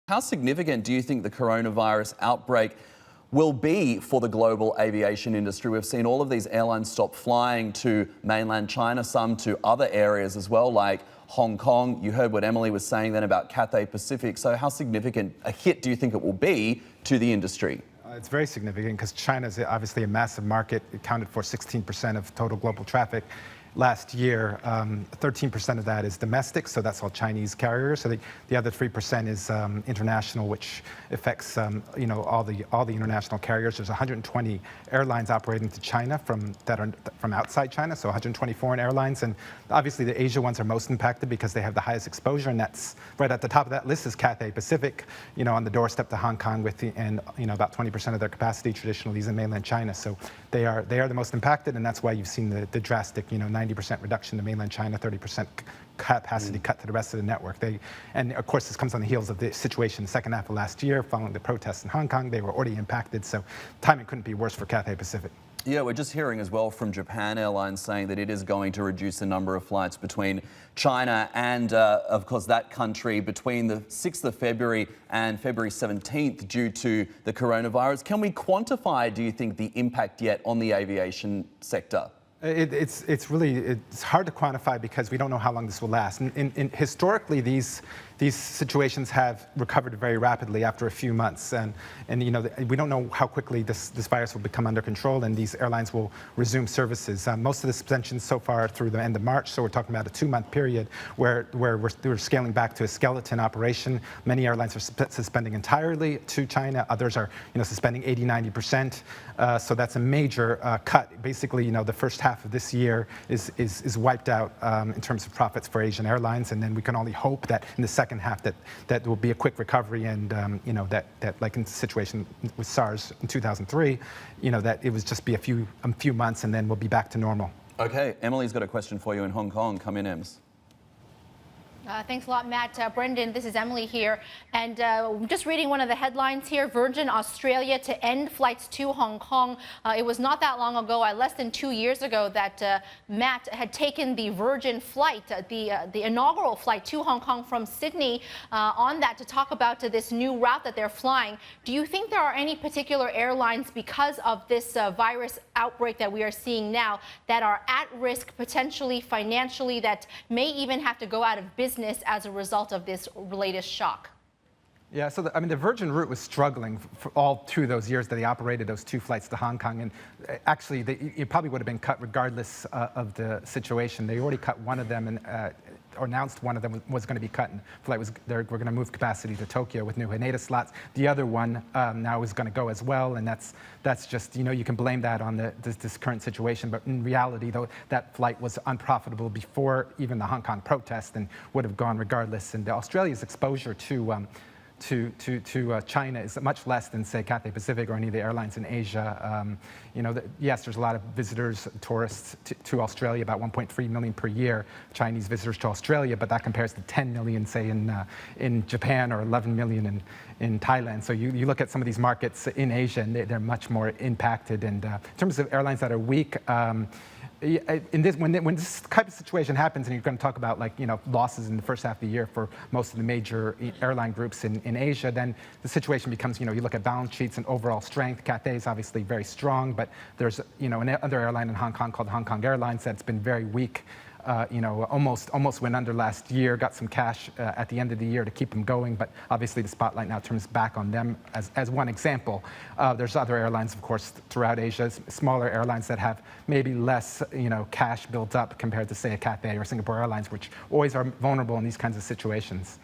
How significant do you think the coronavirus outbreak will be for the global aviation industry? We've seen all of these airlines stop flying to mainland China, some to other areas as well, like Hong Kong. You heard what Emily was saying then about Cathay Pacific. So how significant a hit do you think it will be to the industry? It's very significant because China is obviously a massive market. It accounted for 16% of total global traffic last year. 13% of that is domestic, so that's all Chinese carriers. So the other 3% is international, which affects all the international carriers. There's 120 airlines operating to China that are from outside China, so 120 foreign airlines. And obviously the Asia ones are most impacted because they have the highest exposure, and that's right at the top of that list is Cathay Pacific, on the doorstep to Hong Kong and about 20% of their capacity traditionally is in mainland China. So they are the most impacted, and that's why you've seen the drastic 90% reduction to mainland China, 30% capacity cut to the rest of the network. And of course, this comes on the heels of the situation the second half of last year, following the protests in Hong Kong. They were already impacted, so timing couldn't be worse for Cathay Pacific. Yeah, we're just hearing as well from Japan Airlines saying that it is going to reduce the number of flights between China and, of course, that country between the 6th of February and February 17th due to the coronavirus. Can we quantify, do you think, the impact yet on the aviation sector? It's hard to quantify because we don't know how long this will last. Historically, these situations have recovered very rapidly after a few months, and we don't know how quickly this virus will become under control and these airlines will resume services. Most of the suspensions so far are through the end of March, so we're talking about a 2-month period where we're scaling back to a skeleton operation. Many airlines are suspending entirely to China. Others are suspending 80-90%. So that's a major cut. Basically, the first half of this year is wiped out in terms of profits for Asian airlines, and then we can only hope that in the second half that will be a quick recovery, and that like in the situation with SARS in 2003, that it would just be a few months and then we'll be back to normal. Okay, Emily's got a question for you in Hong Kong. Come in, Ems. Thanks a lot, Matt. Brendan, this is Emily here. And just reading one of the headlines here, Virgin Australia to end flights to Hong Kong. It was not that long ago, less than 2 years ago, that Matt had taken the Virgin flight, the inaugural flight to Hong Kong from Sydney, on that to talk about this new route that they're flying. Do you think there are any particular airlines, because of this virus outbreak that we are seeing now, that are at risk potentially financially, that may even have to go out of business as a result of this latest shock? Yeah, so the Virgin route was struggling for all through those years that they operated those 2 flights to Hong Kong, and actually it probably would have been cut regardless of the situation. They already cut one of them and or announced one of them was going to be cut, and we're going to move capacity to Tokyo with new Haneda slots. The other one now is going to go as well, and that's just, you can blame that on this current situation, but in reality, though, that flight was unprofitable before even the Hong Kong protest and would have gone regardless. And Australia's exposure to China is much less than, say, Cathay Pacific or any of the airlines in Asia. Yes, there's a lot of visitors, tourists to Australia, about 1.3 million per year, Chinese visitors to Australia, but that compares to 10 million, say, in Japan, or 11 million in Thailand. So you look at some of these markets in Asia, and they're much more impacted. And in terms of airlines that are weak, when this type of situation happens, and you're going to talk about losses in the first half of the year for most of the major airline groups in Asia, then the situation becomes, you look at balance sheets and overall strength. Cathay is obviously very strong, but there's another airline in Hong Kong called Hong Kong Airlines that's been very weak. Almost went under last year, got some cash at the end of the year to keep them going, but obviously the spotlight now turns back on them as one example. There's other airlines, of course, throughout Asia, smaller airlines that have maybe less, cash built up compared to, say, a Cathay or Singapore Airlines, which always are vulnerable in these kinds of situations.